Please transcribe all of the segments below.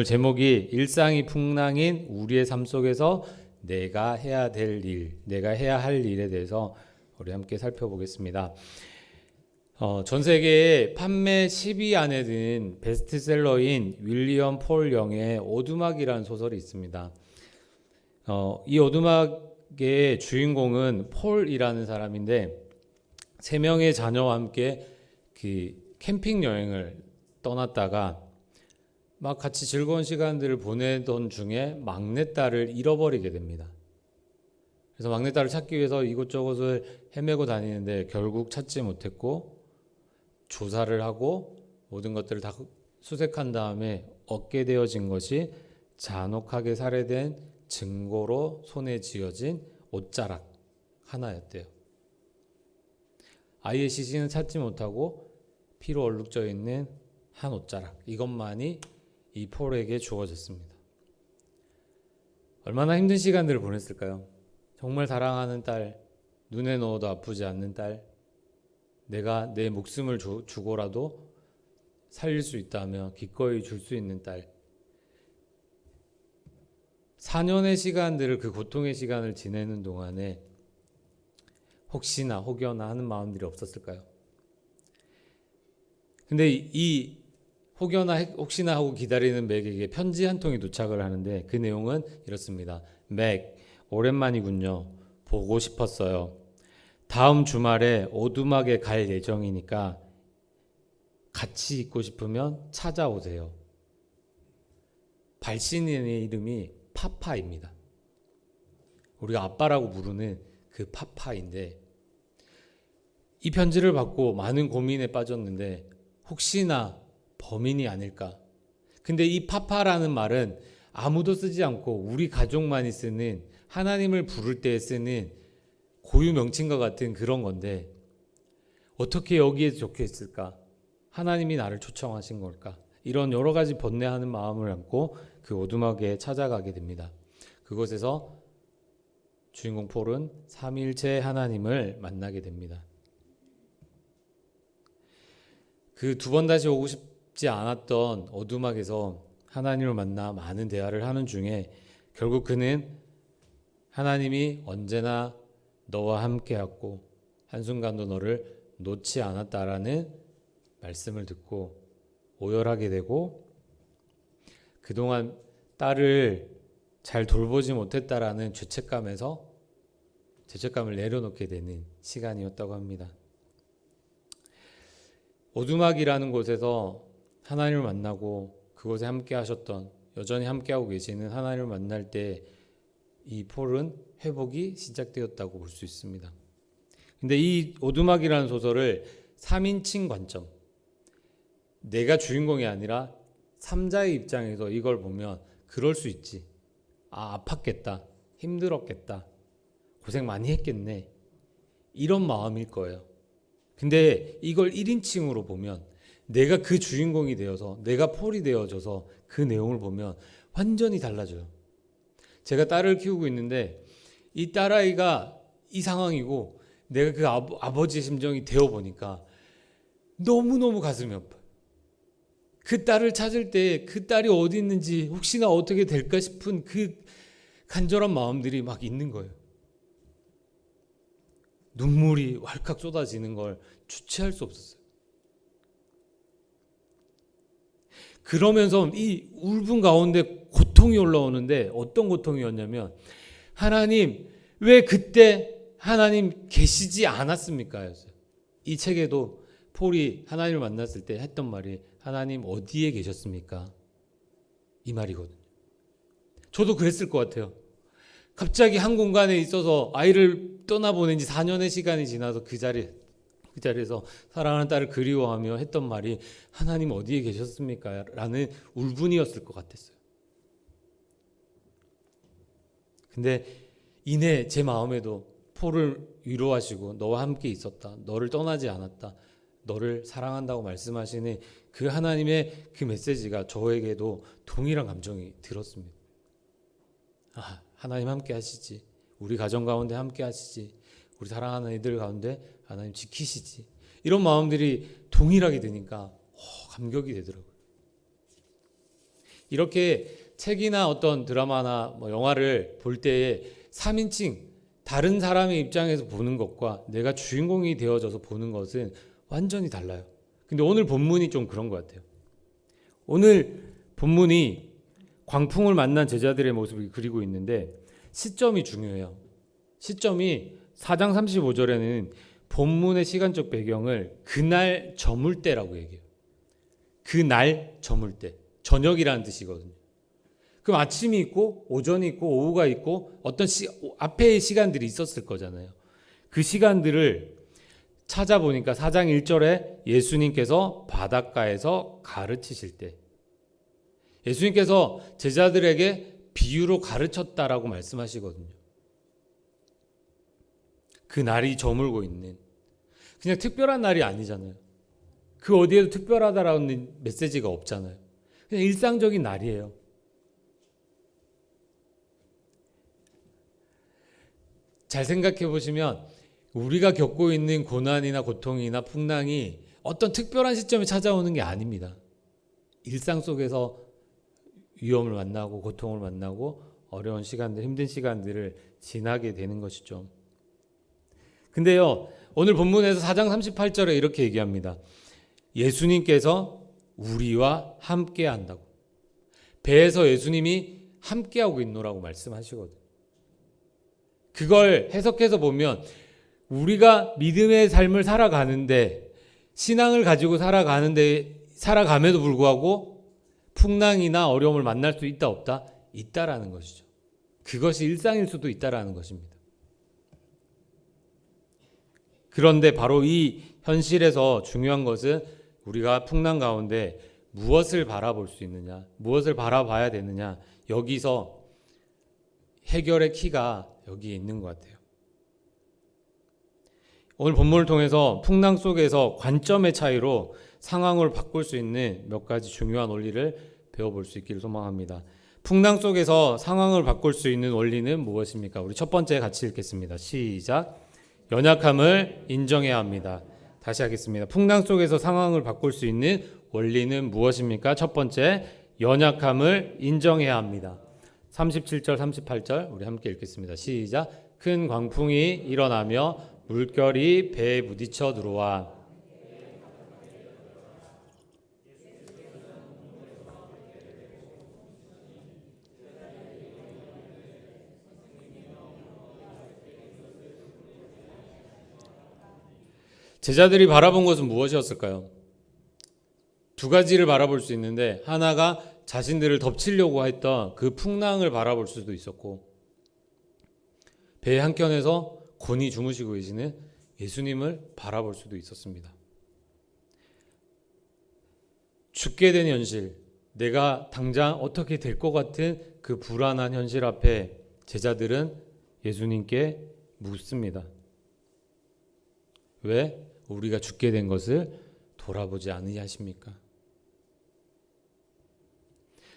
제목이 일상이 풍랑인 우리의 삶 속에서 내가 해야 될 일, 내가 해야 할 일에 대해서 우리 함께 살펴보겠습니다. 전 세계에 판매 10위 안에 든 베스트셀러인 윌리엄 폴 영의 오두막이라는 소설이 있습니다. 이 오두막의 주인공은 폴이라는 사람인데 3명의 자녀와 함께 그 캠핑 여행을 떠났다가 막 같이 즐거운 시간들을 보내던 중에 막내딸을 잃어버리게 됩니다. 그래서 막내딸을 찾기 위해서 이곳저곳을 헤매고 다니는데 결국 찾지 못했고 조사를 하고 모든 것들을 다 수색한 다음에 얻게 되어진 것이 잔혹하게 살해된 증거로 손에 쥐어진 옷자락 하나였대요. 아이의 시신은 찾지 못하고 피로 얼룩져 있는 한 옷자락, 이것만이 이 폴에게 주어졌습니다. 얼마나 힘든 시간들을 보냈을까요? 정말 사랑하는 딸, 눈에 넣어도 아프지 않는 딸, 내가 내 목숨을 주고라도 살릴 수 있다며 기꺼이 줄 수 있는 딸. 4년의 시간들을, 그 고통의 시간을 지내는 동안에 혹시나 혹여나 하는 마음들이 없었을까요? 근데 이 혹시나 하고 기다리는 맥에게 편지 한 통이 도착을 하는데 그 내용은 이렇습니다. 맥, 오랜만이군요. 보고 싶었어요. 다음 주말에 오두막에 갈 예정이니까 같이 있고 싶으면 찾아오세요. 발신인의 이름이 파파입니다. 우리가 아빠라고 부르는 그 파파인데, 이 편지를 받고 많은 고민에 빠졌는데 혹시나 범인이 아닐까. 근데 이 파파라는 말은 아무도 쓰지 않고 우리 가족만이 쓰는, 하나님을 부를 때 쓰는 고유 명칭과 같은 그런 건데 어떻게 여기에 적혀 있을까? 하나님이 나를 초청하신 걸까? 이런 여러 가지 번뇌하는 마음을 안고 그 오두막에 찾아가게 됩니다. 그곳에서 주인공 폴은 삼위일체 하나님을 만나게 됩니다. 그 두 번 다시 오고 싶지 않았던 오두막에서 하나님을 만나 많은 대화를 하는 중에 결국 그는 하나님이 언제나 너와 함께하고 한순간도 너를 놓지 않았다라는 말씀을 듣고 오열하게 되고, 그동안 딸을 잘 돌보지 못했다라는 죄책감을 내려놓게 되는 시간이었다고 합니다. 오두막이라는 곳에서 하나님을 만나고 그곳에 함께 하셨던, 여전히 함께하고 계시는 하나님을 만날 때 이 폴은 회복이 시작되었다고 볼 수 있습니다. 근데 이 오두막이라는 소설을 3인칭 관점, 내가 주인공이 아니라 3자의 입장에서 이걸 보면 그럴 수 있지. 아팠겠다. 힘들었겠다. 고생 많이 했겠네. 이런 마음일 거예요. 근데 이걸 1인칭으로 보면, 내가 그 주인공이 되어서, 내가 폴이 되어져서 그 내용을 보면 완전히 달라져요. 제가 딸을 키우고 있는데 이 딸아이가 이 상황이고 내가 그 아버지의 심정이 되어보니까 너무너무 가슴이 아파요. 그 딸을 찾을 때 그 딸이 어디 있는지, 혹시나 어떻게 될까 싶은 그 간절한 마음들이 막 있는 거예요. 눈물이 왈칵 쏟아지는 걸 주체할 수 없었어요. 그러면서 이 울분 가운데 고통이 올라오는데, 어떤 고통이었냐면, 하나님 왜 그때 하나님 계시지 않았습니까? 였어요. 이 책에도 폴이 하나님을 만났을 때 했던 말이 하나님 어디에 계셨습니까? 이 말이거든요. 저도 그랬을 것 같아요. 갑자기 한 공간에 있어서 아이를 떠나보낸 지 4년의 시간이 지나서 그 자리에서 사랑하는 딸을 그리워하며 했던 말이 하나님 어디에 계셨습니까? 라는 울분이었을 것 같았어요. 근데 이내 제 마음에도 폴을 위로하시고 너와 함께 있었다, 너를 떠나지 않았다, 너를 사랑한다고 말씀하시는 그 하나님의 그 메시지가 저에게도 동일한 감정이 들었습니다. 하나님 함께 하시지, 우리 가정 가운데 함께 하시지, 우리 사랑하는 이들 가운데 하나님 지키시지, 이런 마음들이 동일하게 되니까 감격이 되더라고요. 이렇게 책이나 어떤 드라마나 뭐 영화를 볼 때에 3인칭 다른 사람의 입장에서 보는 것과 내가 주인공이 되어져서 보는 것은 완전히 달라요. 근데 오늘 본문이 좀 그런 것 같아요. 오늘 본문이 광풍을 만난 제자들의 모습을 그리고 있는데 시점이 중요해요. 시점이 4장 35절에는 본문의 시간적 배경을 그날 저물 때라고 얘기해요. 그날 저물 때. 저녁이라는 뜻이거든요. 그럼 아침이 있고 오전이 있고 오후가 있고 어떤 앞에 시간들이 있었을 거잖아요. 그 시간들을 찾아보니까 4장 1절에 예수님께서 바닷가에서 가르치실 때, 예수님께서 제자들에게 비유로 가르쳤다라고 말씀하시거든요. 그 날이 저물고 있는, 그냥 특별한 날이 아니잖아요. 그 어디에도 특별하다라는 메시지가 없잖아요. 그냥 일상적인 날이에요. 잘 생각해 보시면 우리가 겪고 있는 고난이나 고통이나 풍랑이 어떤 특별한 시점에 찾아오는 게 아닙니다. 일상 속에서 위험을 만나고 고통을 만나고 어려운 시간들, 힘든 시간들을 지나게 되는 것이죠. 근데요, 오늘 본문에서 4장 38절에 이렇게 얘기합니다. 예수님께서 우리와 함께 한다고. 배에서 예수님이 함께하고 있노라고 말씀하시거든요. 그걸 해석해서 보면 우리가 믿음의 삶을 살아가는데, 신앙을 가지고 살아감에도 불구하고 풍랑이나 어려움을 만날 수 있다 없다? 있다라는 것이죠. 그것이 일상일 수도 있다라는 것입니다. 그런데 바로 이 현실에서 중요한 것은 우리가 풍랑 가운데 무엇을 바라볼 수 있느냐, 무엇을 바라봐야 되느냐, 여기서 해결의 키가 여기에 있는 것 같아요. 오늘 본문을 통해서 풍랑 속에서 관점의 차이로 상황을 바꿀 수 있는 몇 가지 중요한 원리를 배워볼 수 있기를 소망합니다. 풍랑 속에서 상황을 바꿀 수 있는 원리는 무엇입니까? 우리 첫 번째 같이 읽겠습니다. 시작. 연약함을 인정해야 합니다. 다시 하겠습니다. 풍랑 속에서 상황을 바꿀 수 있는 원리는 무엇입니까? 첫 번째, 연약함을 인정해야 합니다. 37절, 38절 우리 함께 읽겠습니다. 시작. 큰 광풍이 일어나며 물결이 배에 부딪혀 들어와 제자들이 바라본 것은 무엇이었을까요? 두 가지를 바라볼 수 있는데, 하나가 자신들을 덮치려고 했던 그 풍랑을 바라볼 수도 있었고, 배 한켠에서 곤히 주무시고 계시는 예수님을 바라볼 수도 있었습니다. 죽게 된 현실, 내가 당장 어떻게 될 것 같은 그 불안한 현실 앞에 제자들은 예수님께 묻습니다. 왜 우리가 죽게 된 것을 돌아보지 않으십니까?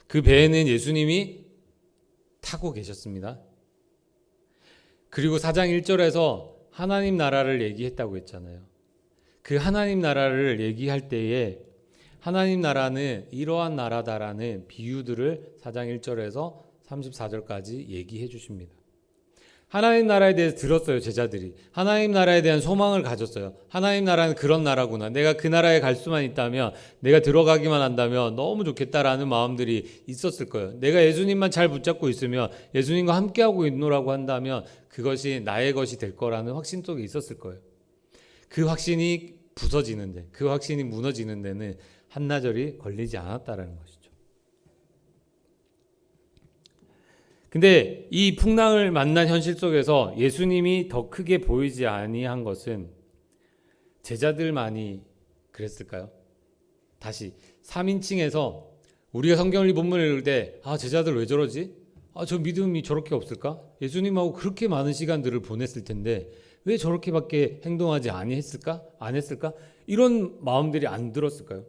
그 배에는 예수님이 타고 계셨습니다. 그리고 4장 1절에서 하나님 나라를 얘기했다고 했잖아요. 그 하나님 나라를 얘기할 때에 하나님 나라는 이러한 나라다라는 비유들을 4장 1절에서 34절까지 얘기해 주십니다. 하나님 나라에 대해서 들었어요, 제자들이. 하나님 나라에 대한 소망을 가졌어요. 하나님 나라는 그런 나라구나. 내가 그 나라에 갈 수만 있다면, 내가 들어가기만 한다면 너무 좋겠다라는 마음들이 있었을 거예요. 내가 예수님만 잘 붙잡고 있으면, 예수님과 함께하고 있노라고 한다면 그것이 나의 것이 될 거라는 확신 속에 있었을 거예요. 그 확신이 부서지는데, 그 확신이 무너지는 데는 한나절이 걸리지 않았다라는 것이죠. 근데 이 풍랑을 만난 현실 속에서 예수님이 더 크게 보이지 아니한 것은 제자들만이 그랬을까요? 다시 3인칭에서 우리가 성경을 본문을 읽을 때 제자들 왜 저러지? 저 믿음이 저렇게 없을까? 예수님하고 그렇게 많은 시간들을 보냈을 텐데 왜 저렇게밖에 행동하지 안 했을까? 이런 마음들이 안 들었을까요?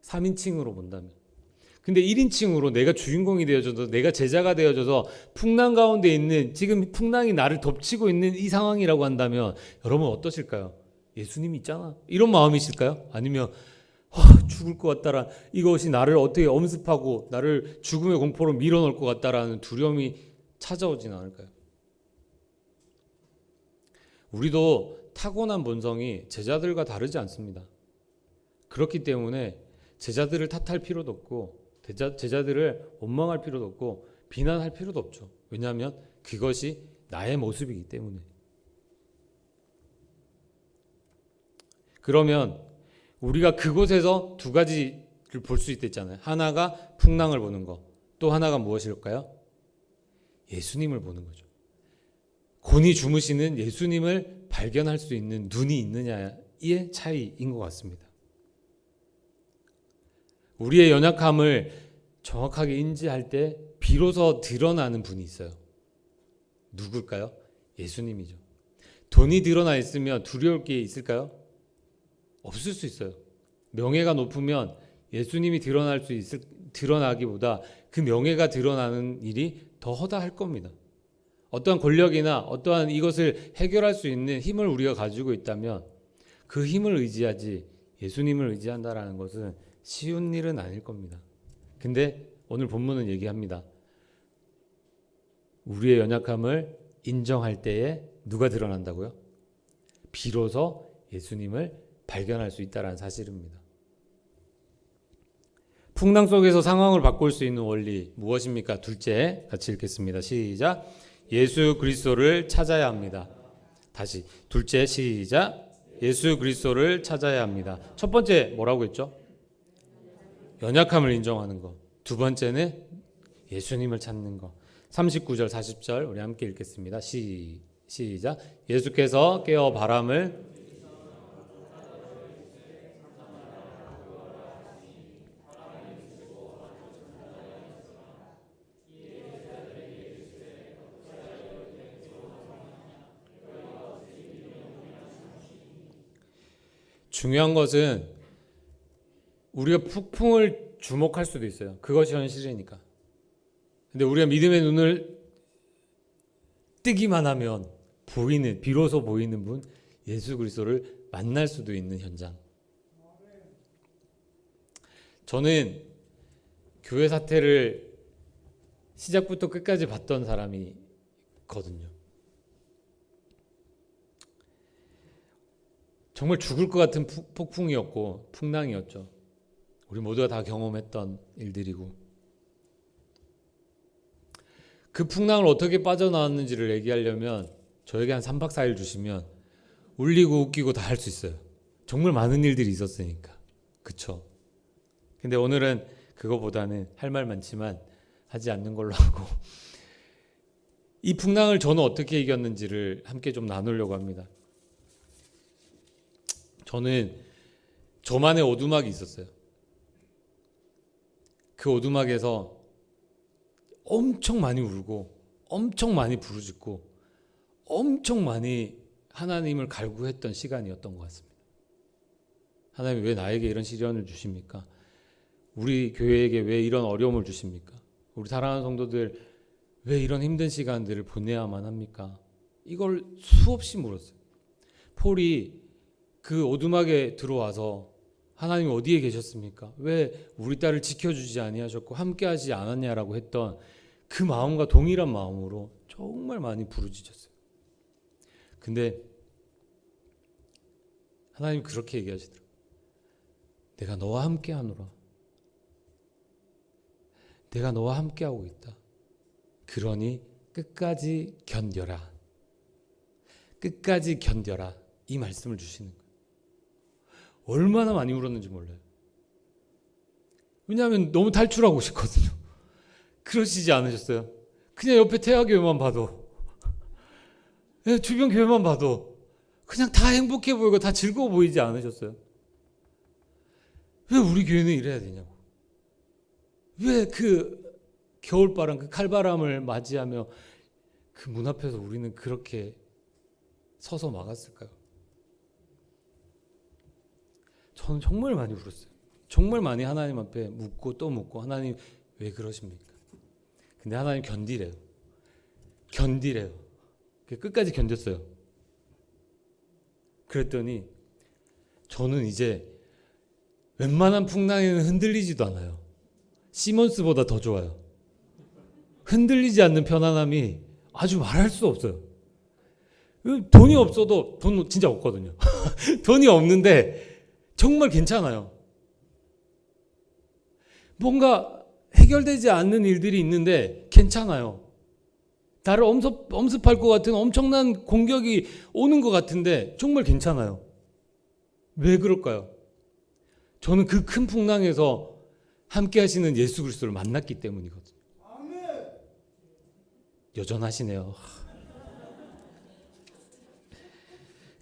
3인칭으로 본다면. 근데 1인칭으로 내가 주인공이 되어져서, 내가 제자가 되어져서 풍랑 가운데 있는, 지금 풍랑이 나를 덮치고 있는 이 상황이라고 한다면 여러분 어떠실까요? 예수님이 있잖아, 이런 마음이실까요? 아니면 죽을 것 같다라, 이것이 나를 어떻게 엄습하고 나를 죽음의 공포로 밀어넣을 것 같다라는 두려움이 찾아오진 않을까요? 우리도 타고난 본성이 제자들과 다르지 않습니다. 그렇기 때문에 제자들을 탓할 필요도 없고 제자들을 원망할 필요도 없고 비난할 필요도 없죠. 왜냐하면 그것이 나의 모습이기 때문에. 그러면 우리가 그곳에서 두 가지를 볼 수 있댔잖아요. 하나가 풍랑을 보는 거, 또 하나가 무엇일까요? 예수님을 보는 거죠. 곤히 주무시는 예수님을 발견할 수 있는 눈이 있느냐의 차이인 것 같습니다. 우리의 연약함을 정확하게 인지할 때 비로소 드러나는 분이 있어요. 누굴까요? 예수님이죠. 돈이 드러나 있으면 두려울 게 있을까요? 없을 수 있어요. 명예가 높으면 예수님이 드러나기보다 그 명예가 드러나는 일이 더 허다할 겁니다. 어떠한 권력이나 어떠한 이것을 해결할 수 있는 힘을 우리가 가지고 있다면 그 힘을 의지하지 예수님을 의지한다라는 것은 쉬운 일은 아닐 겁니다. 근데 오늘 본문은 얘기합니다. 우리의 연약함을 인정할 때에 누가 드러난다고요? 비로소 예수님을 발견할 수 있다는 사실입니다. 풍랑 속에서 상황을 바꿀 수 있는 원리 무엇입니까? 둘째, 같이 읽겠습니다. 시작. 예수 그리스도를 찾아야 합니다. 다시 둘째, 시작. 예수 그리스도를 찾아야 합니다. 첫 번째 뭐라고 했죠? 연약함을 인정하는 것. 두 번째는 예수님을 찾는 것. 39절 40절 우리 함께 읽겠습니다. 시작. 예수께서 깨어 바람을 중요한 것은 우리가 폭풍을 주목할 수도 있어요. 그것이 현실이니까. 근데 우리가 믿음의 눈을 뜨기만 하면 비로소 보이는 분 예수 그리스도를 만날 수도 있는 현장. 저는 교회 사태를 시작부터 끝까지 봤던 사람이거든요. 정말 죽을 것 같은 폭풍이었고 풍랑이었죠. 우리 모두가 다 경험했던 일들이고 그 풍랑을 어떻게 빠져나왔는지를 얘기하려면 저에게 한 3박 4일 주시면 울리고 웃기고 다 할 수 있어요. 정말 많은 일들이 있었으니까. 그쵸? 근데 오늘은 그거보다는 할 말 많지만 하지 않는 걸로 하고 이 풍랑을 저는 어떻게 이겼는지를 함께 좀 나누려고 합니다. 저는 저만의 오두막이 있었어요. 그 오두막에서 엄청 많이 울고 엄청 많이 부르짖고 엄청 많이 하나님을 갈구했던 시간이었던 것 같습니다. 하나님 왜 나에게 이런 시련을 주십니까? 우리 교회에게 왜 이런 어려움을 주십니까? 우리 사랑하는 성도들 왜 이런 힘든 시간들을 보내야만 합니까? 이걸 수없이 물었어요. 폴이 그 오두막에 들어와서 하나님 어디에 계셨습니까? 왜 우리 딸을 지켜주지 아니하셨고 함께하지 않았냐라고 했던 그 마음과 동일한 마음으로 정말 많이 부르짖었어요. 근데 하나님 그렇게 얘기하시더라고요. 내가 너와 함께하노라. 내가 너와 함께하고 있다. 그러니 끝까지 견뎌라. 끝까지 견뎌라. 이 말씀을 주시는 거예요. 얼마나 많이 울었는지 몰라요. 왜냐하면 너무 탈출하고 싶거든요. 그러시지 않으셨어요? 그냥 옆에 태화교회만 봐도 주변 교회만 봐도 그냥 다 행복해 보이고 다 즐거워 보이지 않으셨어요? 왜 우리 교회는 이래야 되냐고. 왜 그 겨울바람, 그 칼바람을 맞이하며 그 문 앞에서 우리는 그렇게 서서 막았을까요? 저는 정말 많이 울었어요. 정말 많이 하나님 앞에 묻고 또 묻고 하나님 왜 그러십니까? 근데 하나님 견디래요. 끝까지 견뎠어요. 그랬더니 저는 이제 웬만한 풍랑에는 흔들리지도 않아요. 시몬스보다 더 좋아요. 흔들리지 않는 편안함이 아주 말할 수 없어요. 돈이 없어도, 돈 진짜 없거든요. 돈이 없는데 정말 괜찮아요. 뭔가 해결되지 않는 일들이 있는데 괜찮아요. 나를 엄습할 것 같은 엄청난 공격이 오는 것 같은데 정말 괜찮아요. 왜 그럴까요? 저는 그 큰 풍랑에서 함께 하시는 예수 그리스도를 만났기 때문이거든요. 여전하시네요.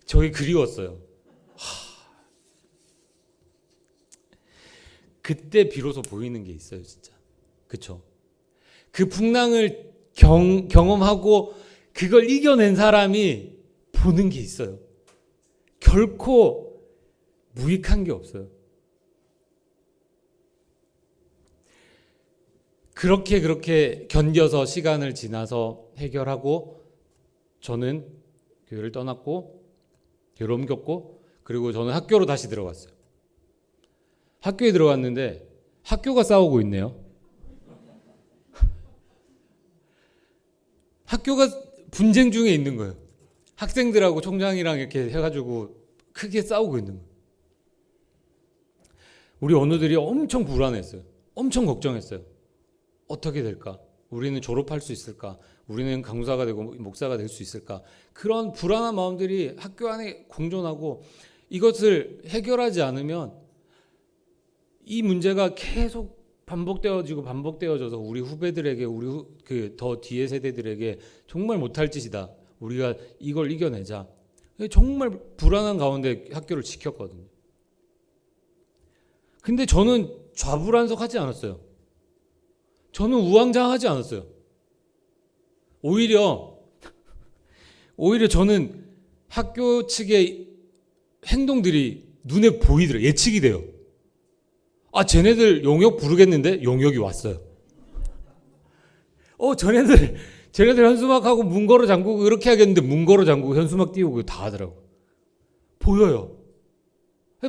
저게 그리웠어요. 그때 비로소 보이는 게 있어요, 진짜. 그쵸? 그 풍랑을 경험하고 그걸 이겨낸 사람이 보는 게 있어요. 결코 무익한 게 없어요. 그렇게 견뎌서 시간을 지나서 해결하고 저는 교회를 떠났고 교회를 옮겼고 그리고 저는 학교로 다시 들어갔어요. 학교에 들어갔는데 학교가 싸우고 있네요. 학교가 분쟁 중에 있는 거예요. 학생들하고 총장이랑 이렇게 해가지고 크게 싸우고 있는 거예요. 우리 어느들이 엄청 불안했어요. 엄청 걱정했어요. 어떻게 될까? 우리는 졸업할 수 있을까? 우리는 강사가 되고 목사가 될 수 있을까? 그런 불안한 마음들이 학교 안에 공존하고 이것을 해결하지 않으면 이 문제가 계속 반복되어져서 우리 후배들에게 우리 더 뒤에 세대들에게 정말 못할 짓이다. 우리가 이걸 이겨내자. 정말 불안한 가운데 학교를 지켰거든요. 근데 저는 좌불안석하지 않았어요. 저는 우왕좌왕하지 않았어요. 오히려 저는 학교 측의 행동들이 눈에 보이더라고요. 예측이 돼요. 아, 쟤네들 용역 부르겠는데 용역이 왔어요. 쟤네들 현수막하고 문거로 잠그고 이렇게 하겠는데 문거로 잠그고 현수막 띄우고 다 하더라고. 보여요.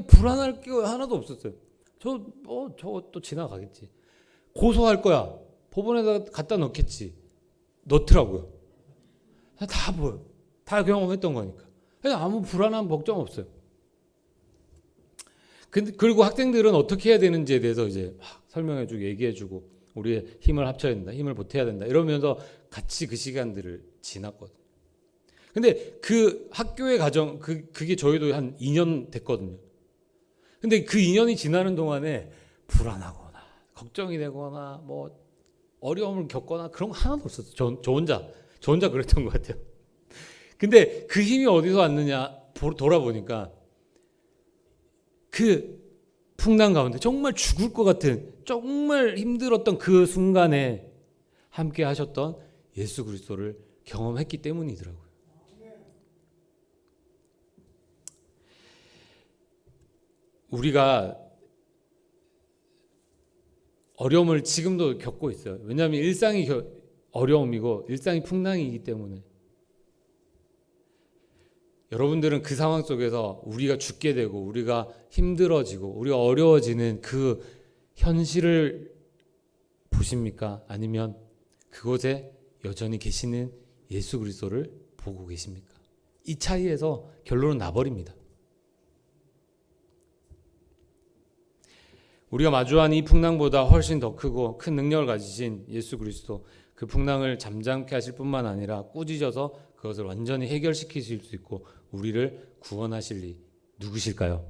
불안할 게 하나도 없었어요. 저거 또 지나가겠지. 고소할 거야. 법원에다 갖다 넣겠지. 넣더라고요. 다 보여. 다 경험했던 거니까. 아무 불안한 걱정 없어요. 그리고 학생들은 어떻게 해야 되는지에 대해서 이제 막 설명해주고 얘기해주고 우리의 힘을 합쳐야 된다. 힘을 보태야 된다. 이러면서 같이 그 시간들을 지났거든요. 근데 그 학교의 과정, 그게 저희도 한 2년 됐거든요. 근데 그 2년이 지나는 동안에 불안하거나 걱정이 되거나 뭐 어려움을 겪거나 그런 거 하나도 없었어요. 저 혼자 그랬던 것 같아요. 근데 그 힘이 어디서 왔느냐 돌아보니까 그 풍랑 가운데 정말 죽을 것 같은 정말 힘들었던 그 순간에 함께 하셨던 예수 그리스도를 경험했기 때문이더라고요. 우리가 어려움을 지금도 겪고 있어요. 왜냐하면 일상이 어려움이고 일상이 풍랑이기 때문에. 여러분들은 그 상황 속에서 우리가 죽게 되고 우리가 힘들어지고 우리가 어려워지는 그 현실을 보십니까? 아니면 그곳에 여전히 계시는 예수 그리스도를 보고 계십니까? 이 차이에서 결론은 나버립니다. 우리가 마주한 이 풍랑보다 훨씬 더 크고 큰 능력을 가지신 예수 그리스도, 그 풍랑을 잠잠케 하실 뿐만 아니라 꾸짖어서 그것을 완전히 해결시키실 수 있고 우리를 구원하실 이 누구실까요?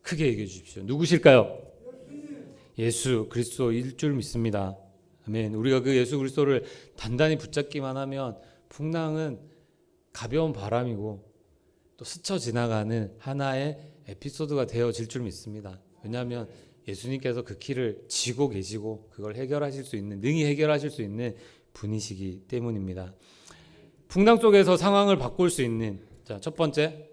크게 얘기해 주십시오. 누구실까요? 예수 그리스도일 줄 믿습니다. 아멘. 우리가 그 예수 그리스도를 단단히 붙잡기만 하면 풍랑은 가벼운 바람이고 또 스쳐 지나가는 하나의 에피소드가 되어질 줄 믿습니다. 왜냐하면 예수님께서 그 길을 지고 계시고 그걸 해결하실 수 있는, 능히 해결하실 수 있는 분이시기 때문입니다. 풍랑 속에서 상황을 바꿀 수 있는, 자, 첫 번째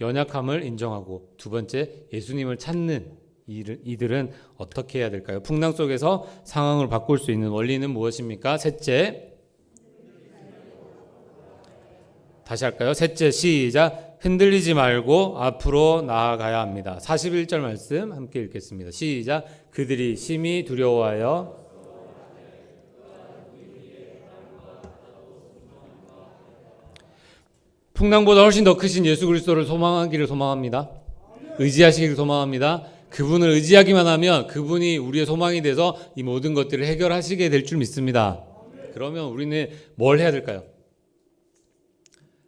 연약함을 인정하고, 두 번째 예수님을 찾는 이들은 어떻게 해야 될까요? 풍랑 속에서 상황을 바꿀 수 있는 원리는 무엇입니까? 셋째, 다시 할까요? 셋째, 시작. 흔들리지 말고 앞으로 나아가야 합니다. 41절 말씀 함께 읽겠습니다. 시작. 그들이 심히 두려워하여 풍랑보다 훨씬 더 크신 예수 그리스도를 소망하기를 소망합니다. 의지하시기를 소망합니다. 그분을 의지하기만 하면 그분이 우리의 소망이 돼서 이 모든 것들을 해결하시게 될 줄 믿습니다. 그러면 우리는 뭘 해야 될까요?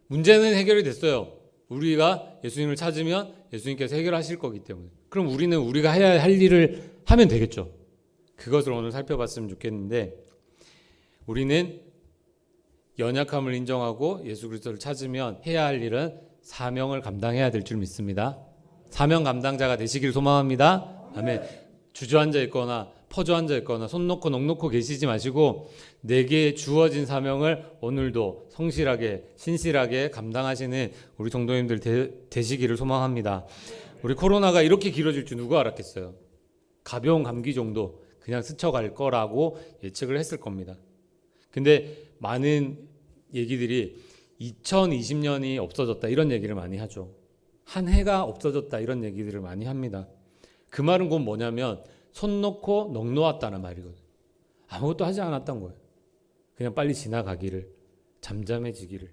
문제는 해결이 됐어요. 우리가 예수님을 찾으면 예수님께서 해결하실 거기 때문에. 그럼 우리는 우리가 해야 할 일을 하면 되겠죠. 그것을 오늘 살펴봤으면 좋겠는데, 우리는 연약함을 인정하고 예수 그리스도를 찾으면 해야 할 일은 사명을 감당해야 될 줄 믿습니다. 사명 감당자가 되시길 소망합니다. 아멘. 주저앉아 있거나 퍼져앉아 있거나 손 놓고 넋 놓고 계시지 마시고 내게 주어진 사명을 오늘도 성실하게 신실하게 감당하시는 우리 성도님들 되시기를 소망합니다. 우리 코로나가 이렇게 길어질 줄 누가 알았겠어요. 가벼운 감기 정도 그냥 스쳐갈 거라고 예측을 했을 겁니다. 근데 많은 얘기들이 2020년이 없어졌다 이런 얘기를 많이 하죠. 한 해가 없어졌다 이런 얘기들을 많이 합니다. 그 말은 곧 뭐냐면 손 놓고 넋 놓았다는 말이거든요. 아무것도 하지 않았던 거예요. 그냥 빨리 지나가기를, 잠잠해지기를.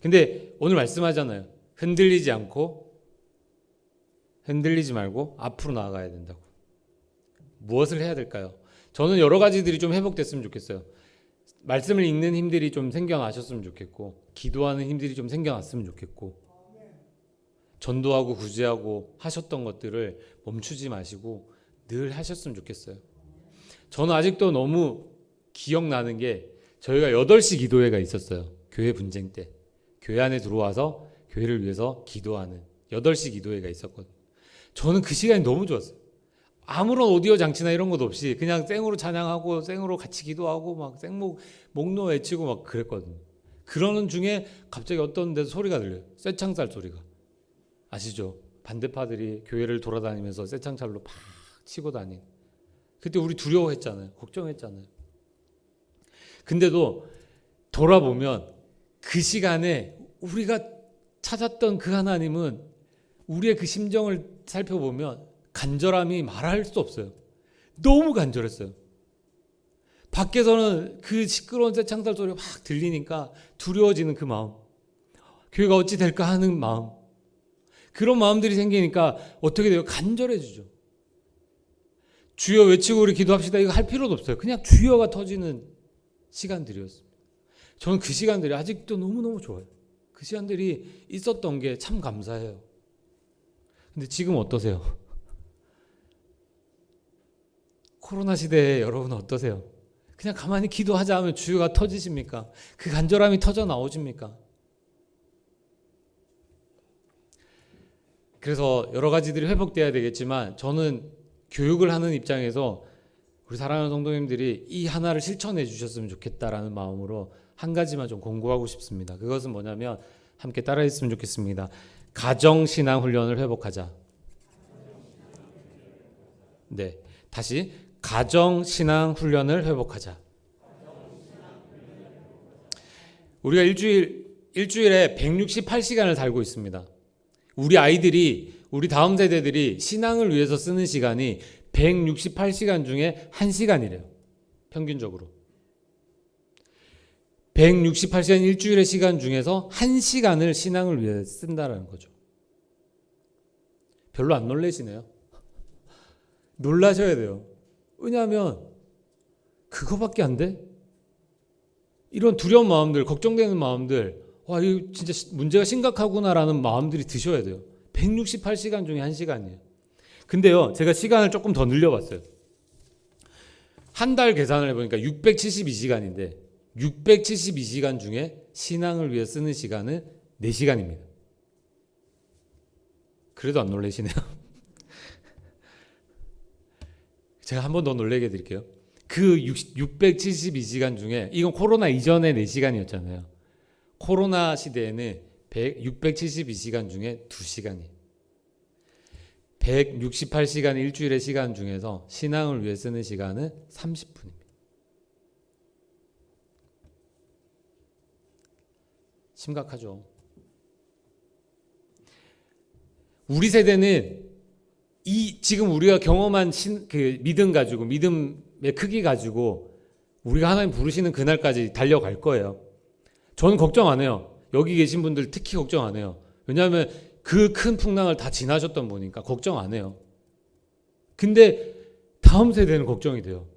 근데 오늘 말씀하잖아요. 흔들리지 말고 앞으로 나아가야 된다고. 무엇을 해야 될까요? 저는 여러 가지들이 좀 회복됐으면 좋겠어요. 말씀을 읽는 힘들이 좀 생겨나셨으면 좋겠고, 기도하는 힘들이 좀 생겨났으면 좋겠고, 전도하고 구제하고 하셨던 것들을 멈추지 마시고 늘 하셨으면 좋겠어요. 저는 아직도 너무 기억나는 게 저희가 8시 기도회가 있었어요. 교회 분쟁 때. 교회 안에 들어와서 교회를 위해서 기도하는 8시 기도회가 있었거든요. 저는 그 시간이 너무 좋았어요. 아무런 오디오 장치나 이런 것도 없이 그냥 생으로 찬양하고 생으로 같이 기도하고 막 목노 외치고 막 그랬거든요. 그러는 중에 갑자기 어떤 데서 소리가 들려요. 쇠창살 소리가. 아시죠? 반대파들이 교회를 돌아다니면서 쇠창살로 팍 치고 다닌. 그때 우리 두려워했잖아요. 걱정했잖아요. 근데도 돌아보면 그 시간에 우리가 찾았던 그 하나님은 우리의 그 심정을 살펴보면 간절함이 말할 수 없어요. 너무 간절했어요. 밖에서는 그 시끄러운 쇠창살 소리가 막 들리니까 두려워지는 그 마음. 교회가 어찌 될까 하는 마음. 그런 마음들이 생기니까 어떻게 돼요? 간절해지죠. 주여 외치고 우리 기도합시다. 이거 할 필요도 없어요. 그냥 주여가 터지는 시간들이었습니다. 저는 그 시간들이 아직도 너무너무 좋아요. 그 시간들이 있었던 게 참 감사해요. 근데 지금 어떠세요? 코로나 시대에 여러분 어떠세요? 그냥 가만히 기도하자 하면 주여가 터지십니까? 그 간절함이 터져 나오십니까? 그래서 여러 가지들이 회복돼야 되겠지만 저는 교육을 하는 입장에서 우리 사랑하는 성도님들이 이 하나를 실천해 주셨으면 좋겠다라는 마음으로 한 가지만 좀 공고하고 싶습니다. 그것은 뭐냐면 함께 따라했으면 좋겠습니다. 가정신앙 훈련을 회복하자. 네, 다시 가정신앙 훈련을 회복하자. 우리가 일주일에 168시간을 살고 있습니다. 우리 아이들이, 우리 다음 세대들이 신앙을 위해서 쓰는 시간이 168시간 중에 1시간이래요. 평균적으로. 168시간 일주일의 시간 중에서 1시간을 신앙을 위해 쓴다라는 거죠. 별로 안 놀라시네요. 놀라셔야 돼요. 왜냐하면 그거밖에 안 돼? 이런 두려운 마음들, 걱정되는 마음들, 와, 이거 진짜 문제가 심각하구나라는 마음들이 드셔야 돼요. 168시간 중에 1시간이에요. 근데요, 제가 시간을 조금 더 늘려봤어요. 한 달 계산을 해보니까 672시간인데 672시간 중에 신앙을 위해 쓰는 시간은 4시간입니다. 그래도 안 놀라시네요. 제가 한 번 더 놀라게 해드릴게요. 그 672시간 중에, 이건 코로나 이전의 4시간이었잖아요. 코로나 시대에는 672시간 중에 2시간이에요. 168시간 일주일의 시간 중에서 신앙을 위해 쓰는 시간은 30분입니다. 심각하죠. 우리 세대는 지금 우리가 경험한 그 믿음 가지고, 믿음의 크기 가지고 우리가 하나님 부르시는 그날까지 달려갈 거예요. 저는 걱정 안 해요. 여기 계신 분들 특히 걱정 안 해요. 왜냐하면 그 큰 풍랑을 다 지나셨던 분이니까 걱정 안 해요. 근데 다음 세대는 걱정이 돼요.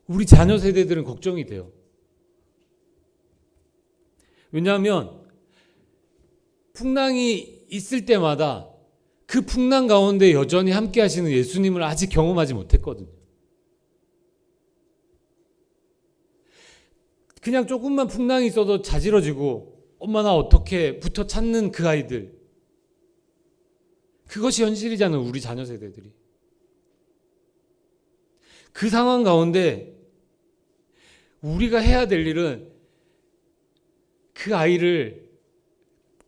우리 자녀 세대들은 걱정이 돼요. 왜냐하면 풍랑이 있을 때마다 그 풍랑 가운데 여전히 함께 하시는 예수님을 아직 경험하지 못했거든요. 그냥 조금만 풍랑이 있어도 자지러지고 엄마 나 어떻게 부터 찾는 그 아이들, 그것이 현실이잖아요. 우리 자녀 세대들이. 그 상황 가운데 우리가 해야 될 일은 그 아이를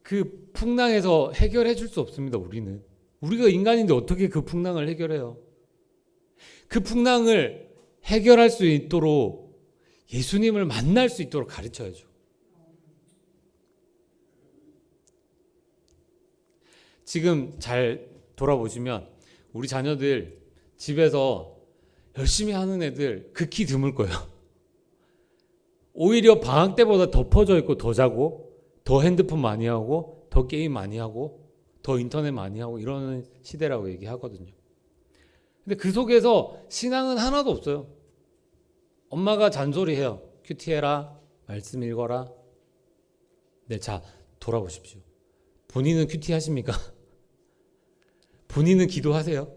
그 풍랑에서 해결해 줄 수 없습니다. 우리가 인간인데 어떻게 그 풍랑을 해결해요? 그 풍랑을 해결할 수 있도록 예수님을 만날 수 있도록 가르쳐야죠. 지금 잘 돌아보시면 우리 자녀들 집에서 열심히 하는 애들 극히 드물 거예요. 오히려 방학 때보다 더 퍼져 있고 더 자고 더 핸드폰 많이 하고 더 게임 많이 하고 더 인터넷 많이 하고 이러는 시대라고 얘기하거든요. 근데 그 속에서 신앙은 하나도 없어요. 엄마가 잔소리해요. 큐티해라, 말씀 읽어라. 네, 자 돌아보십시오. 본인은 큐티 하십니까? 본인은 기도하세요?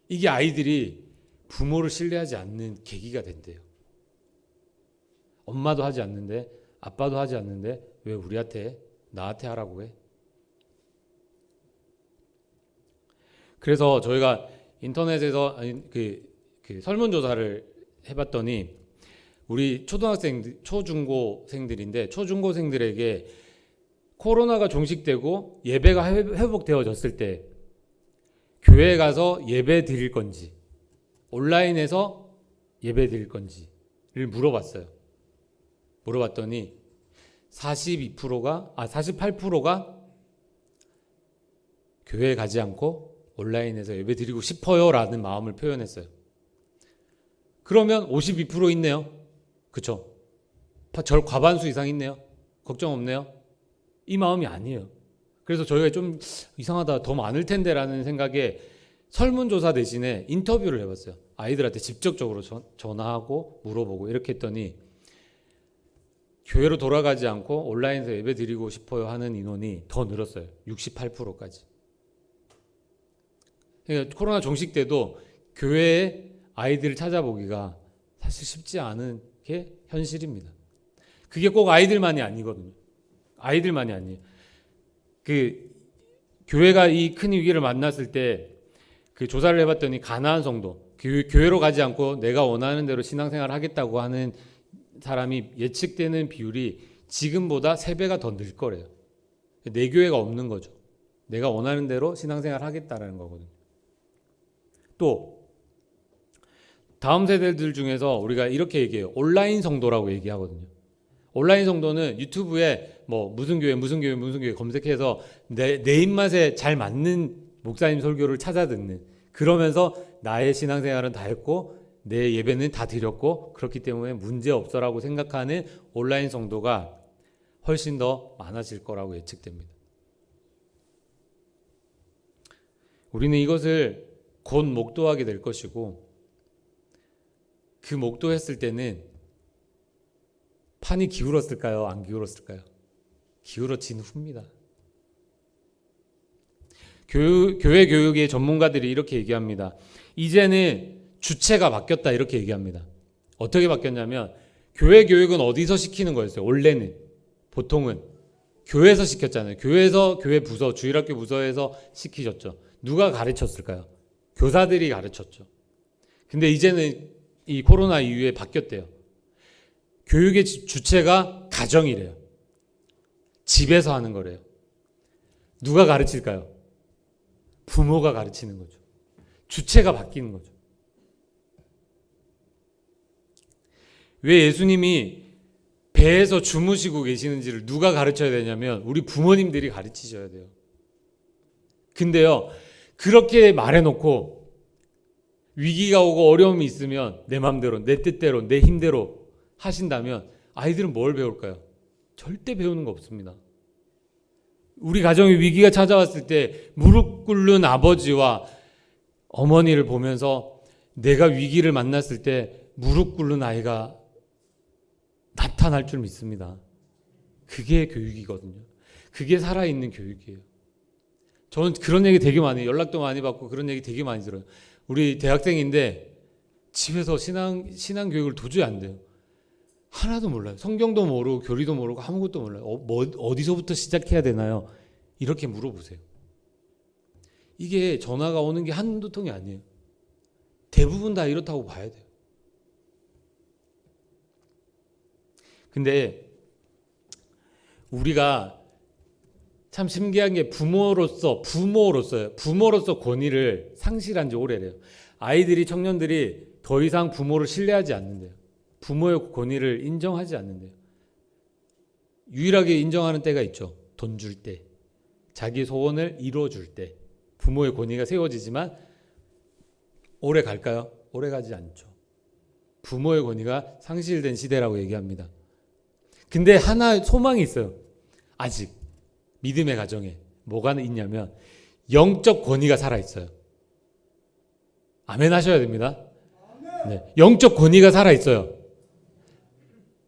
이게 아이들이 부모를 신뢰하지 않는 계기가 된대요. 엄마도 하지 않는데, 아빠도 하지 않는데 왜 나한테 하라고 해? 그래서 저희가 인터넷에서 그 설문조사를 해봤더니 우리 초중고생들인데 초중고생들에게 코로나가 종식되고 예배가 회복되어졌을 때 교회에 가서 예배 드릴 건지 온라인에서 예배 드릴 건지를 물어봤어요. 물어봤더니 48%가 교회에 가지 않고 온라인에서 예배 드리고 싶어요 라는 마음을 표현했어요. 그러면 52% 있네요. 그쵸? 과반수 이상 있네요. 걱정 없네요. 이 마음이 아니에요. 그래서 저희가 좀 이상하다, 더 많을 텐데 라는 생각에 설문조사 대신에 인터뷰를 해봤어요. 아이들한테 직접적으로 전화하고 물어보고 이렇게 했더니 교회로 돌아가지 않고 온라인에서 예배 드리고 싶어요 하는 인원이 더 늘었어요. 68%까지. 그러니까 코로나 종식 때도 교회에 아이들을 찾아보기가 사실 쉽지 않은 게 현실입니다. 그게 꼭 아이들만이 아니거든요. 아이들만이 아니에요. 교회가 이 큰 위기를 만났을 때 그 조사를 해봤더니 가나안 성도, 교회로 가지 않고 내가 원하는 대로 신앙생활을 하겠다고 하는 사람이 예측되는 비율이 지금보다 3배가 더 늘 거래요. 내 교회가 없는 거죠. 내가 원하는 대로 신앙생활을 하겠다라는 거거든요. 또 다음 세대들 중에서 우리가 이렇게 얘기해요. 온라인 성도라고 얘기하거든요. 온라인 성도는 유튜브에 뭐 무슨 교회 검색해서 내 입맛에 잘 맞는 목사님 설교를 찾아 듣는, 그러면서 나의 신앙생활은 다 했고 내 예배는 다 드렸고 그렇기 때문에 문제 없어라고 생각하는 온라인 성도가 훨씬 더 많아질 거라고 예측됩니다. 우리는 이것을 곧 목도하게 될 것이고, 그 목도했을 때는 판이 기울었을까요? 안 기울었을까요? 기울어진 후입니다. 교회 교육의 전문가들이 이렇게 얘기합니다. 이제는 주체가 바뀌었다 이렇게 얘기합니다. 어떻게 바뀌었냐면 교회 교육은 어디서 시키는 거였어요? 원래는 보통은 교회에서 시켰잖아요. 교회 부서, 주일학교 부서에서 시키셨죠. 누가 가르쳤을까요? 교사들이 가르쳤죠. 근데 이제는 이 코로나 이후에 바뀌었대요. 교육의 주체가 가정이래요. 집에서 하는 거래요. 누가 가르칠까요? 부모가 가르치는 거죠. 주체가 바뀌는 거죠. 왜 예수님이 배에서 주무시고 계시는지를 누가 가르쳐야 되냐면 우리 부모님들이 가르치셔야 돼요. 근데요, 그렇게 말해놓고 위기가 오고 어려움이 있으면 내 맘대로, 내 뜻대로, 내 힘대로 하신다면 아이들은 뭘 배울까요? 절대 배우는 거 없습니다. 우리 가정에 위기가 찾아왔을 때 무릎 꿇는 아버지와 어머니를 보면서 내가 위기를 만났을 때 무릎 꿇는 아이가 나타날 줄 믿습니다. 그게 교육이거든요. 그게 살아있는 교육이에요. 저는 그런 얘기 되게 많이, 연락도 많이 받고 그런 얘기 되게 많이 들어요. 우리 대학생인데 집에서 신앙 교육을 도저히 안 돼요. 하나도 몰라요. 성경도 모르고 교리도 모르고 아무것도 몰라요. 어디서부터 시작해야 되나요? 이렇게 물어보세요. 이게 전화가 오는 게 한두 통이 아니에요. 대부분 다 이렇다고 봐야 돼요. 근데 우리가 참 신기한 게 부모로서 권위를 상실한 지 오래래요. 아이들이, 청년들이 더 이상 부모를 신뢰하지 않는데요. 부모의 권위를 인정하지 않는데요. 유일하게 인정하는 때가 있죠. 돈 줄 때, 자기 소원을 이루어줄 때 부모의 권위가 세워지지만 오래 갈까요? 오래 가지 않죠. 부모의 권위가 상실된 시대라고 얘기합니다. 근데 하나 소망이 있어요. 아직 믿음의 가정에 뭐가 있냐면 영적 권위가 살아있어요. 아멘 하셔야 됩니다. 네, 영적 권위가 살아있어요.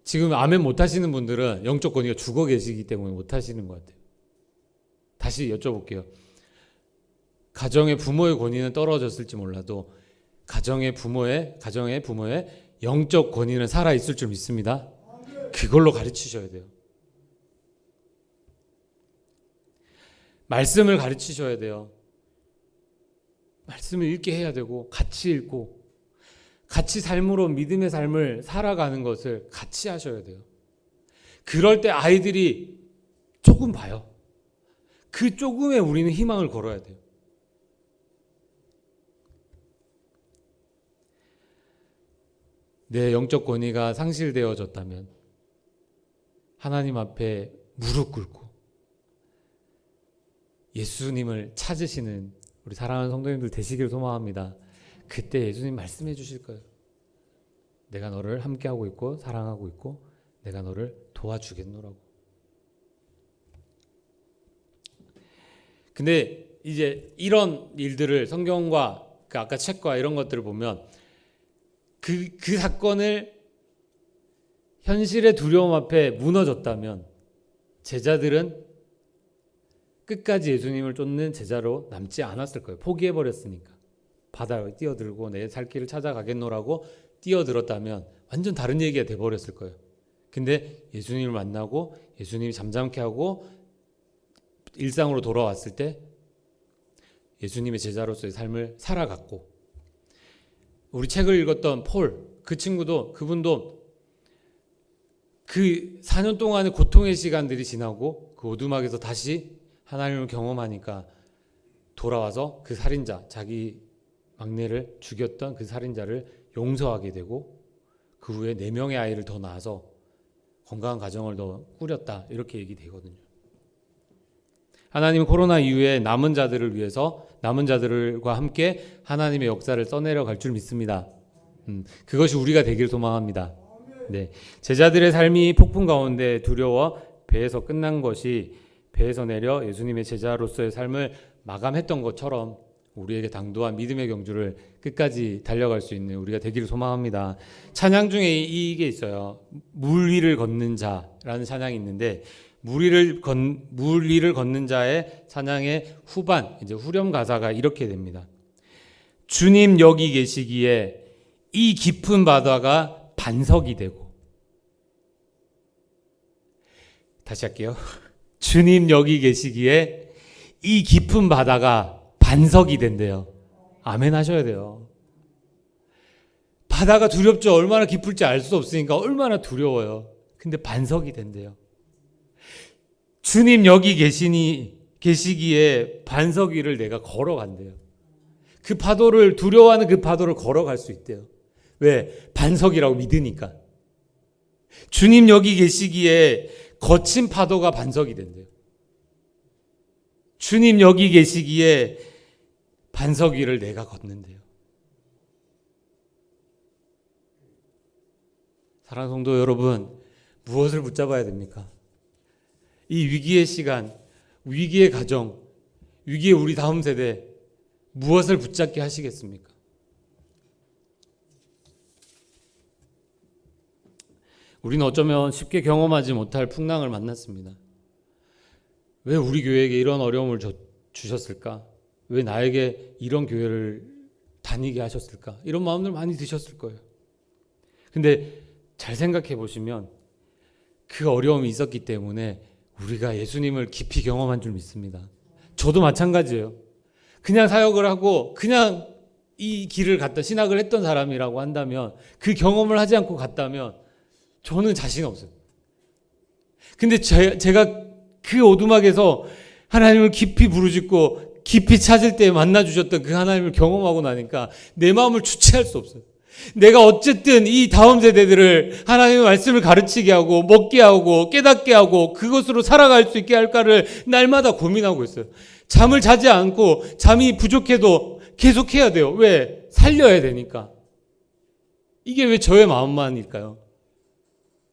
지금 아멘 못하시는 분들은 영적 권위가 죽어 계시기 때문에 못하시는 것 같아요. 다시 여쭤볼게요. 가정의 부모의 권위는 떨어졌을지 몰라도 가정의 부모의 영적 권위는 살아있을 줄 믿습니다. 그걸로 가르치셔야 돼요. 말씀을 가르치셔야 돼요. 말씀을 읽게 해야 되고 같이 읽고 같이 삶으로 믿음의 삶을 살아가는 것을 같이 하셔야 돼요. 그럴 때 아이들이 조금 봐요. 그 조금에 우리는 희망을 걸어야 돼요. 내 영적 권위가 상실되어졌다면 하나님 앞에 무릎 꿇고 예수님을 찾으시는 우리 사랑하는 성도님들 되시길 소망합니다. 그때 예수님 말씀해 주실 거예요. 내가 너를 함께하고 있고 사랑하고 있고 내가 너를 도와주겠노라고. 근데 이제 이런 일들을 성경과 그 아까 책과 이런 것들을 보면 그 사건을 현실의 두려움 앞에 무너졌다면 제자들은 끝까지 예수님을 쫓는 제자로 남지 않았을 거예요. 포기해버렸으니까. 바다에 뛰어들고 내 살 길을 찾아가겠노라고 뛰어들었다면 완전 다른 얘기가 돼버렸을 거예요. 근데 예수님을 만나고 예수님이 잠잠케 하고 일상으로 돌아왔을 때 예수님의 제자로서의 삶을 살아갔고, 우리 책을 읽었던 그분도 그 4년 동안의 고통의 시간들이 지나고 그 오두막에서 다시 하나님을 경험하니까 돌아와서 그 살인자, 자기 막내를 죽였던 그 살인자를 용서하게 되고 그 후에 4명의 아이를 더 낳아서 건강한 가정을 더 꾸렸다, 이렇게 얘기되거든요. 하나님은 코로나 이후에 남은 자들을 위해서 남은 자들과 함께 하나님의 역사를 써내려 갈 줄 믿습니다. 그것이 우리가 되길 소망합니다. 네, 제자들의 삶이 폭풍 가운데 두려워 배에서 끝난 것이 배에서 내려 예수님의 제자로서의 삶을 마감했던 것처럼 우리에게 당도한 믿음의 경주를 끝까지 달려갈 수 있는 우리가 되기를 소망합니다. 찬양 중에 이게 있어요. 물 위를 걷는 자라는 찬양이 있는데 물 위를 걷는 자의 찬양의 후반, 이제 후렴 가사가 이렇게 됩니다. 주님 여기 계시기에 이 깊은 바다가 반석이 되고. 다시 할게요. 주님 여기 계시기에 이 깊은 바다가 반석이 된대요. 아멘 하셔야 돼요. 바다가 두렵죠. 얼마나 깊을지 알 수 없으니까 얼마나 두려워요. 근데 반석이 된대요. 주님 여기 계시기에 반석 위를 내가 걸어간대요. 그 파도를, 두려워하는 그 파도를 걸어갈 수 있대요. 왜? 반석이라고 믿으니까. 주님 여기 계시기에 거친 파도가 반석이 된대요. 주님 여기 계시기에 반석 위를 내가 걷는데요. 사랑하는 성도 여러분, 무엇을 붙잡아야 됩니까? 이 위기의 시간, 위기의 가정, 위기의 우리 다음 세대, 무엇을 붙잡게 하시겠습니까? 우리는 어쩌면 쉽게 경험하지 못할 풍랑을 만났습니다. 왜 우리 교회에게 이런 어려움을 주셨을까? 왜 나에게 이런 교회를 다니게 하셨을까? 이런 마음들 많이 드셨을 거예요. 근데 잘 생각해 보시면 그 어려움이 있었기 때문에 우리가 예수님을 깊이 경험한 줄 믿습니다. 저도 마찬가지예요. 그냥 사역을 하고 그냥 이 길을 갔다 신학을 했던 사람이라고 한다면, 그 경험을 하지 않고 갔다면 저는 자신 없어요. 근데 제가 그 오두막에서 하나님을 깊이 부르짖고 깊이 찾을 때 만나주셨던 그 하나님을 경험하고 나니까 내 마음을 주체할 수 없어요. 내가 어쨌든 이 다음 세대들을 하나님의 말씀을 가르치게 하고 먹게 하고 깨닫게 하고 그것으로 살아갈 수 있게 할까를 날마다 고민하고 있어요. 잠을 자지 않고, 잠이 부족해도 계속해야 돼요. 왜? 살려야 되니까. 이게 왜 저의 마음만일까요?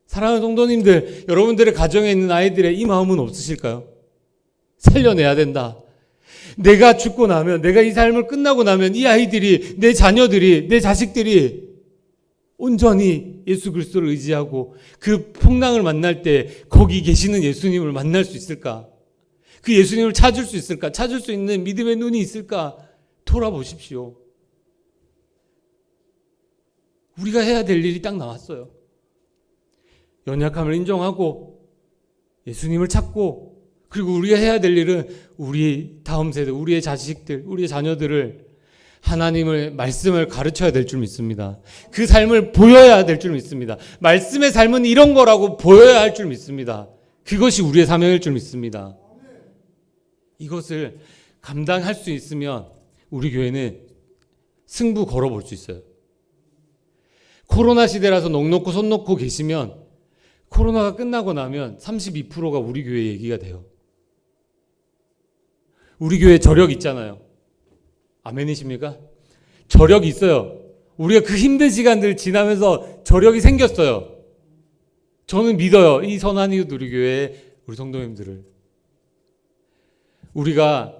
사랑하는 성도님들, 여러분들의 가정에 있는 아이들의 이 마음은 없으실까요? 살려내야 된다. 내가 죽고 나면, 내가 이 삶을 끝나고 나면 이 아이들이, 내 자녀들이, 내 자식들이 온전히 예수 그리스도를 의지하고 그 풍랑을 만날 때 거기 계시는 예수님을 만날 수 있을까? 그 예수님을 찾을 수 있을까? 찾을 수 있는 믿음의 눈이 있을까? 돌아보십시오. 우리가 해야 될 일이 딱 나왔어요. 연약함을 인정하고 예수님을 찾고, 그리고 우리가 해야 될 일은 우리 다음 세대, 우리의 자식들, 우리의 자녀들을 하나님의 말씀을 가르쳐야 될 줄 믿습니다. 그 삶을 보여야 될 줄 믿습니다. 말씀의 삶은 이런 거라고 보여야 할 줄 믿습니다. 그것이 우리의 사명일 줄 믿습니다. 이것을 감당할 수 있으면 우리 교회는 승부 걸어볼 수 있어요. 코로나 시대라서 넋 놓고 손 놓고 계시면 코로나가 끝나고 나면 32%가 우리 교회 얘기가 돼요. 우리 교회 저력 있잖아요. 아멘이십니까? 저력이 있어요. 우리가 그 힘든 시간들 지나면서 저력이 생겼어요. 저는 믿어요. 이 선한이웃 우리 교회의 우리 성도님들을. 우리가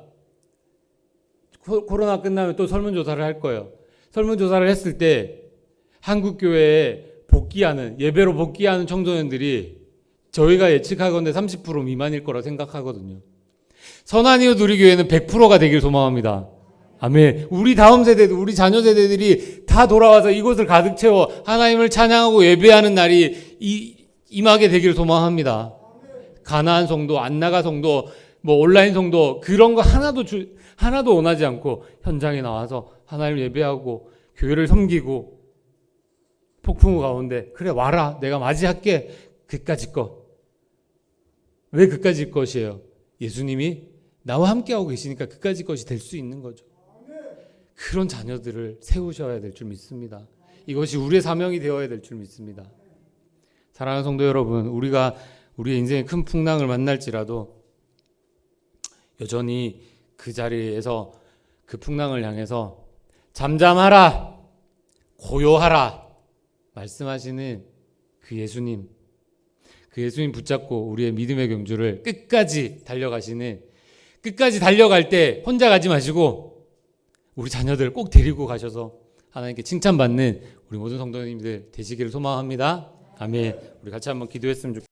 코로나 끝나면 또 설문조사를 할 거예요. 설문조사를 했을 때 한국교회에 복귀하는, 예배로 복귀하는 청소년들이 저희가 예측하건대 30% 미만일 거라 생각하거든요. 선한이웃 우리 교회는 100%가 되길 소망합니다. 아멘. 우리 다음 세대들, 우리 자녀 세대들이 다 돌아와서 이곳을 가득 채워 하나님을 찬양하고 예배하는 날이 임하게 되길 소망합니다. 가나안 성도, 안나가 성도, 뭐 온라인 성도, 그런 거 하나도 원하지 않고 현장에 나와서 하나님을 예배하고 교회를 섬기고 폭풍우 가운데, 그래 와라, 내가 맞이할게. 그까짓 것. 왜 그까짓 것이에요? 예수님이 나와 함께하고 계시니까 그까짓 것이 될 수 있는 거죠. 그런 자녀들을 세우셔야 될 줄 믿습니다. 이것이 우리의 사명이 되어야 될 줄 믿습니다. 사랑하는 성도 여러분, 우리가 우리의 인생의 큰 풍랑을 만날지라도 여전히 그 자리에서 그 풍랑을 향해서 잠잠하라, 고요하라 말씀하시는 그 예수님 붙잡고 우리의 믿음의 경주를 끝까지 달려가시는, 끝까지 달려갈 때 혼자 가지 마시고 우리 자녀들 꼭 데리고 가셔서 하나님께 칭찬받는 우리 모든 성도님들 되시기를 소망합니다. 아멘. 우리 같이 한번 기도했으면 좋겠습니다.